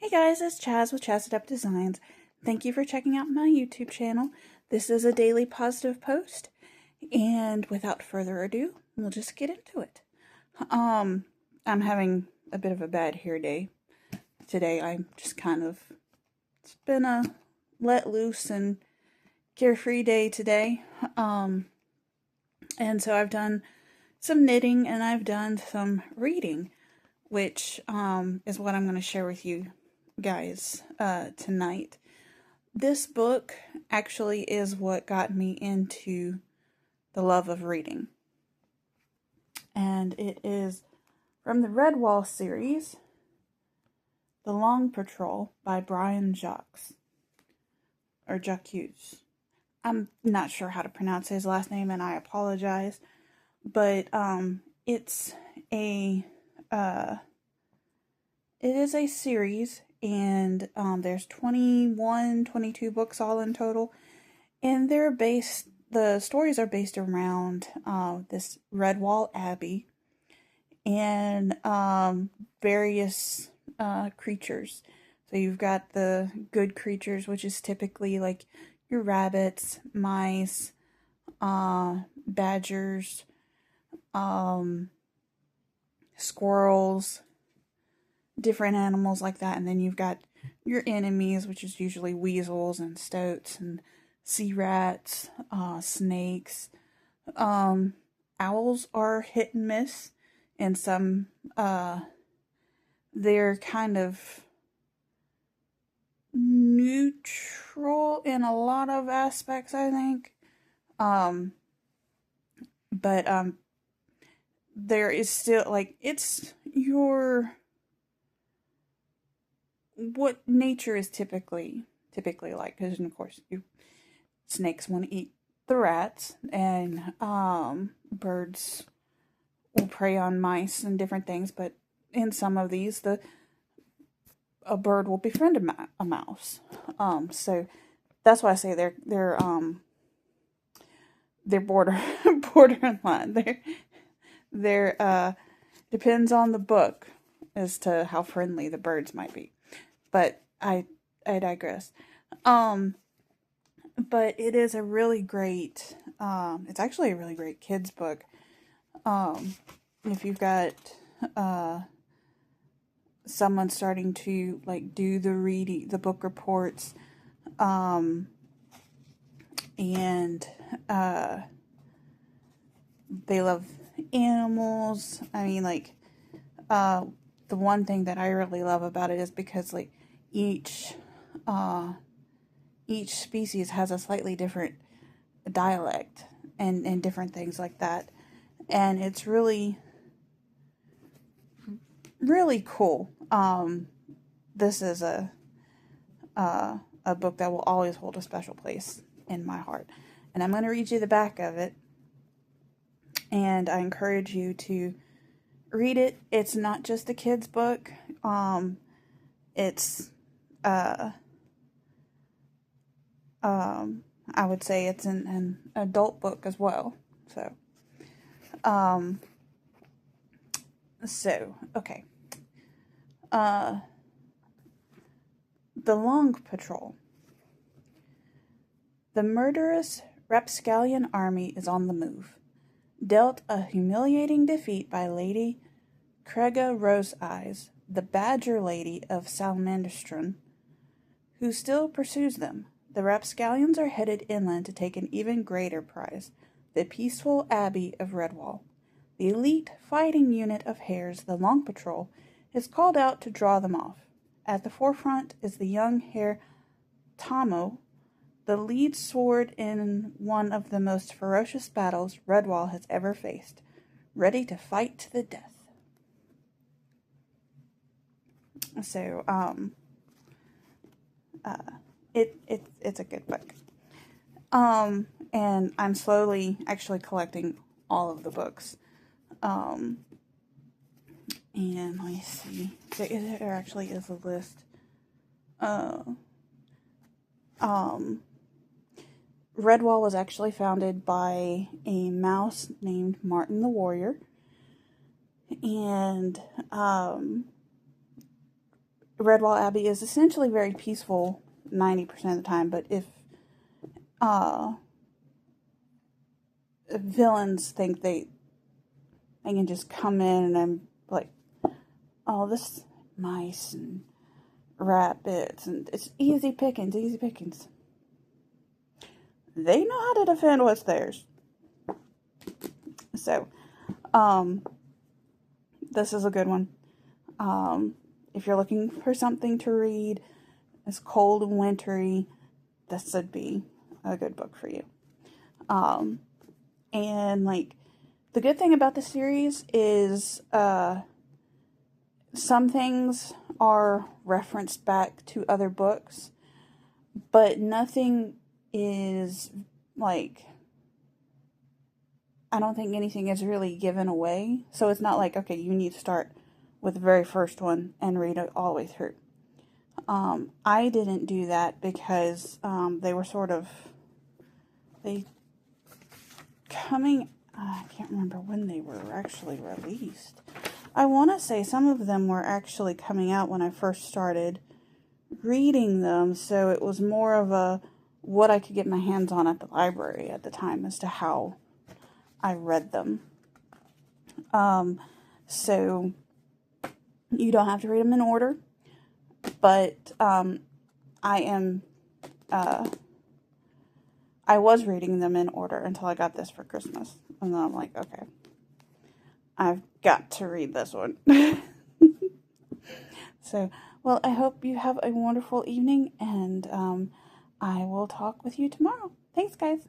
Hey guys, it's Chaz with Chaz Up Designs. Thank you for checking out my YouTube channel. This is a daily positive post, and without further ado, we'll just get into it. I'm having a bit of a bad hair day today. I'm just it's been a let loose and carefree day today. And so I've done some knitting and I've done some reading, which is what I'm going to share with you guys tonight. This book actually is what got me into the love of reading, and it is from the Redwall series, The Long Patrol by Brian Jacques, or Jacques. I'm not sure how to pronounce his last name, and I apologize, but it's a it is a series, and there's 22 books all in total, and the stories are based around this Redwall Abbey and various creatures. So you've got the good creatures, which is typically like your rabbits, mice, badgers, squirrels, different animals like that. And then you've got your enemies, which is usually weasels and stoats and sea rats, snakes. Owls are hit and miss, and some they're kind of neutral in a lot of aspects, I think. But there is still, like, it's what nature is typically like, because of course snakes want to eat the rats, and birds will prey on mice and different things. But in some of these, a bird will befriend a mouse. So that's why I say they're borderline. They're depends on the book as to how friendly the birds might be. But I digress. But it is a really great, it's actually a really great kids book. If you've got someone starting to like do the book reports, and they love animals. I mean, like, the one thing that I really love about it is because, like, each species has a slightly different dialect and different things like that. And it's really, really cool. This is a book that will always hold a special place in my heart. And I'm going to read you the back of it. And I encourage you to read it. It's not just a kid's book. It's I would say it's an adult book as well. Okay. The Long Patrol. The murderous rapscallion army is on the move. Dealt a humiliating defeat by Lady Crega Rose-Eyes, the Badger Lady of Salmanderstron, who still pursues them. The rapscallions are headed inland to take an even greater prize, the peaceful Abbey of Redwall. The elite fighting unit of hares, the Long Patrol, is called out to draw them off. At the forefront is the young hare Tomo, the lead sword in one of the most ferocious battles Redwall has ever faced, ready to fight to the death. So, it's a good book. And I'm slowly actually collecting all of the books. And let me see. There actually is a list. Redwall was actually founded by a mouse named Martin the Warrior. And Redwall Abbey is essentially very peaceful 90% of the time, but if villains think they can just come in and like, oh, this mice and rabbits, and it's easy pickings, easy pickings. They know how to defend what's theirs. So, this is a good one. If you're looking for something to read, it's cold and wintry, this would be a good book for you. And like, the good thing about the series is, some things are referenced back to other books, but nothing is like, I don't think anything is really given away. So it's not like, okay, you need to start with the very first one and read it all the way through. I didn't do that because they were sort of, I can't remember when they were actually released. I want to say some of them were actually coming out when I first started reading them, so it was more of a what I could get my hands on at the library at the time as to how I read them. So you don't have to read them in order, but I was reading them in order until I got this for Christmas, and then I'm like, okay, I've got to read this one. So, well, I hope you have a wonderful evening, and I will talk with you tomorrow. Thanks, guys.